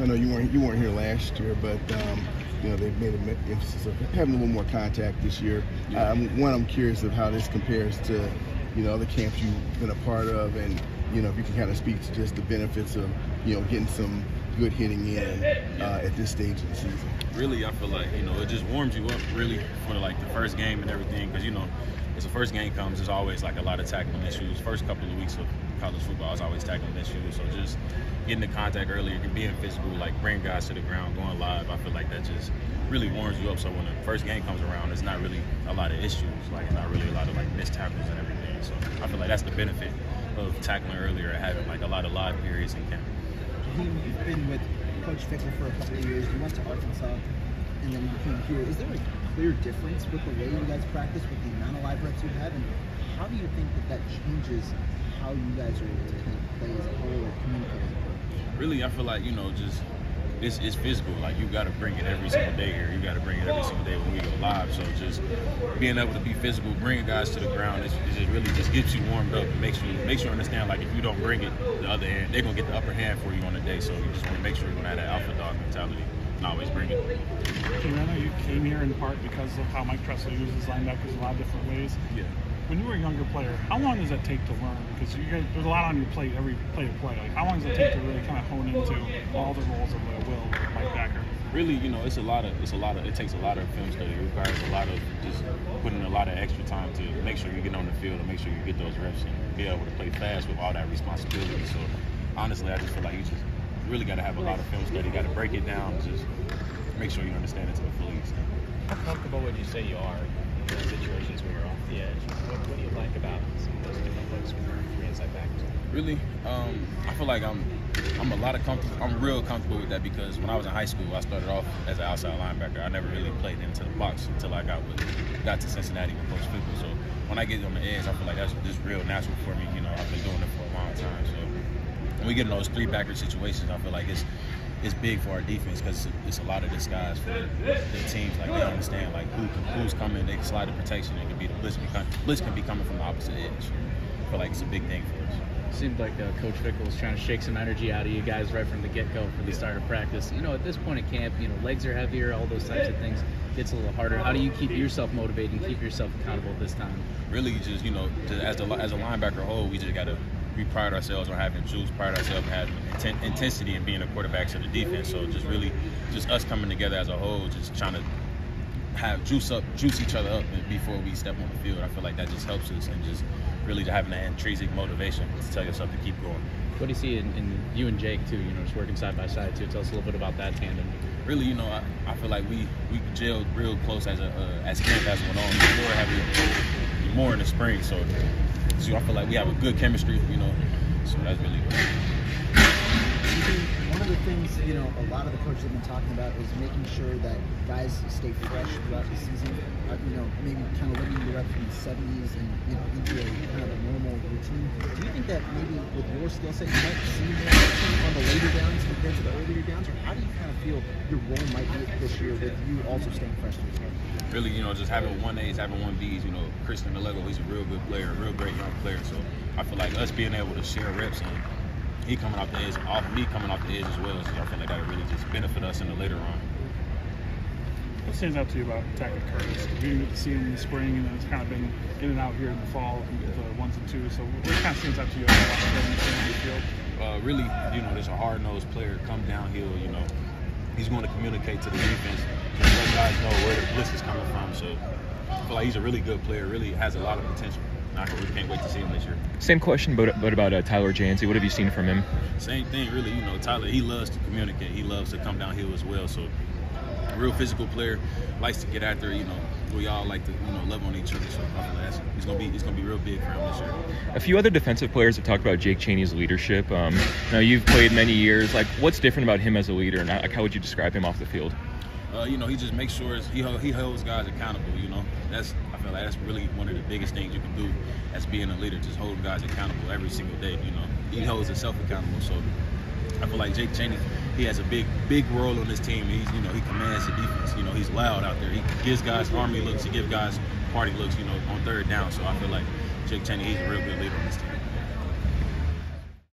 I know you weren't here last year, but they've made an emphasis of having a little more contact this year. Yeah. I'm curious of how this compares to other camps you've been a part of, and if you can kind of speak to just the benefits of getting some good hitting in at this stage of the season. Really, I feel like it just warms you up really for like the first game and everything, because as the first game comes, there's always like a lot of tackling issues. First couple of weeks of college football is always tackling issues, so just getting the contact earlier, being physical, like bringing guys to the ground, going live, I feel like that just really warms you up. So when the first game comes around, there's not really a lot of issues, like not really a lot of like missed tackles and everything. So I feel like that's the benefit of tackling earlier and having like a lot of live periods in camp. Jaheim, you've been with Coach Fickle for a couple of years. You went to Arkansas, and then you came here. Is there a clear difference with the way you guys practice, with the amount of live reps you have, and how do you think that changes how you guys are able to kind of play as a whole or communicate as a whole? Really, I feel like just it's physical. Like you got to bring it every single day here. You got to bring it every single day when we go live. So just being able to be physical, bringing guys to the ground, it just really just gets you warmed up and makes you understand, like, if you don't bring it the other end, they're gonna get the upper hand for you on the day. So you just want to make sure you're gonna have that alpha dog mentality and always bring it. I know you came here in part because of how Mike Tressel uses linebackers a lot of different ways. Yeah. When you were a younger player, how long does that take to learn? Because there's a lot on your plate every play to play. Like, how long does it take to really kind of hone into all the roles of a Will or Mike Backer? Really, it takes a lot of film study. It requires a lot of just putting a lot of extra time to make sure you get on the field and make sure you get those reps and be able to play fast with all that responsibility. So honestly, I just feel like you just really got to have a lot of film study. You got to break it down and just make sure you understand it to the full extent. How comfortable would you say you are in situations where you're off the edge? What do you like about some of those different looks when you're three inside backers? Really, I feel like I'm real comfortable with that, because when I was in high school, I started off as an outside linebacker. I never really played into the box until I got to Cincinnati with Coach Fickle. So when I get on the edge, I feel like that's just real natural for me. I've been doing it for a long time. So when we get in those three-backer situations, I feel like it's big for our defense, because it's a lot of disguise for the teams. Like, they understand like who's coming. They can slide the protection. It can be the blitz can be coming from the opposite edge. I feel like it's a big thing for us. Seemed like Coach Fickle was trying to shake some energy out of you guys right from the get-go for the start of practice. At this point in camp, legs are heavier, all those types of things. Gets a little harder. How do you keep yourself motivated and keep yourself accountable this time? Really, just as a linebacker whole, we pride ourselves on having juice, pride ourselves on having intensity and being a quarterback to the defense. So just us coming together as a whole, just trying to juice each other up before we step on the field. I feel like that just helps us, and just really having that intrinsic motivation to tell yourself to keep going. What do you see in you and Jake too? Just working side by side too. Tell us a little bit about that tandem. Really, I feel like we gelled real close as camp has went on. More in the spring, so I feel like we have a good chemistry. So that's really good. One of the things, a lot of the coaches have been talking about is making sure that guys stay fresh throughout the season. Maybe kind of limiting the rep from the 70s and into a kind of a normal routine. Do you think that maybe with your skill set, you might see more action on the later downs compared to the earlier downs, or how do you kind of feel your role might be this year with you also staying fresh to yourself? Really, just having 1As, having 1Bs. Christian Delego, he's a real good player, a real great young player. So I feel like us being able to share reps, and he coming off the edge, me coming off the edge as well. So I feel like that would really just benefit us in the later on. What stands out to you about Tackett Curtis? We didn't get to see him in the spring, and then it's kind of been in and out here in the fall with the 1s and 2s. So what kind of stands out to you about him in the field? Really, there's a hard-nosed player, come downhill, he's going to communicate to the defense and let guys know where the blitz is coming from. So I feel like he's a really good player, really has a lot of potential. We can't wait to see him this year. Same question, but about Tyler Jancy. What have you seen from him? Same thing, really. Tyler, he loves to communicate. He loves to come downhill as well. So a real physical player, likes to get after. We all like to love on each other. So I feel like it's gonna be real big for him this year. A few other defensive players have talked about Jake Chaney's leadership. Now you've played many years. Like, what's different about him as a leader, and how would you describe him off the field? He just makes sure he holds guys accountable. I feel like that's really one of the biggest things you can do as being a leader, just holding guys accountable every single day. He holds himself accountable. So I feel like Jake Chaney, he has a big role on this team. He commands the defense. He's loud out there. He gives guys army looks. He gives guys party looks. On third down. So I feel like Jake Chaney, he's a real good leader on this team.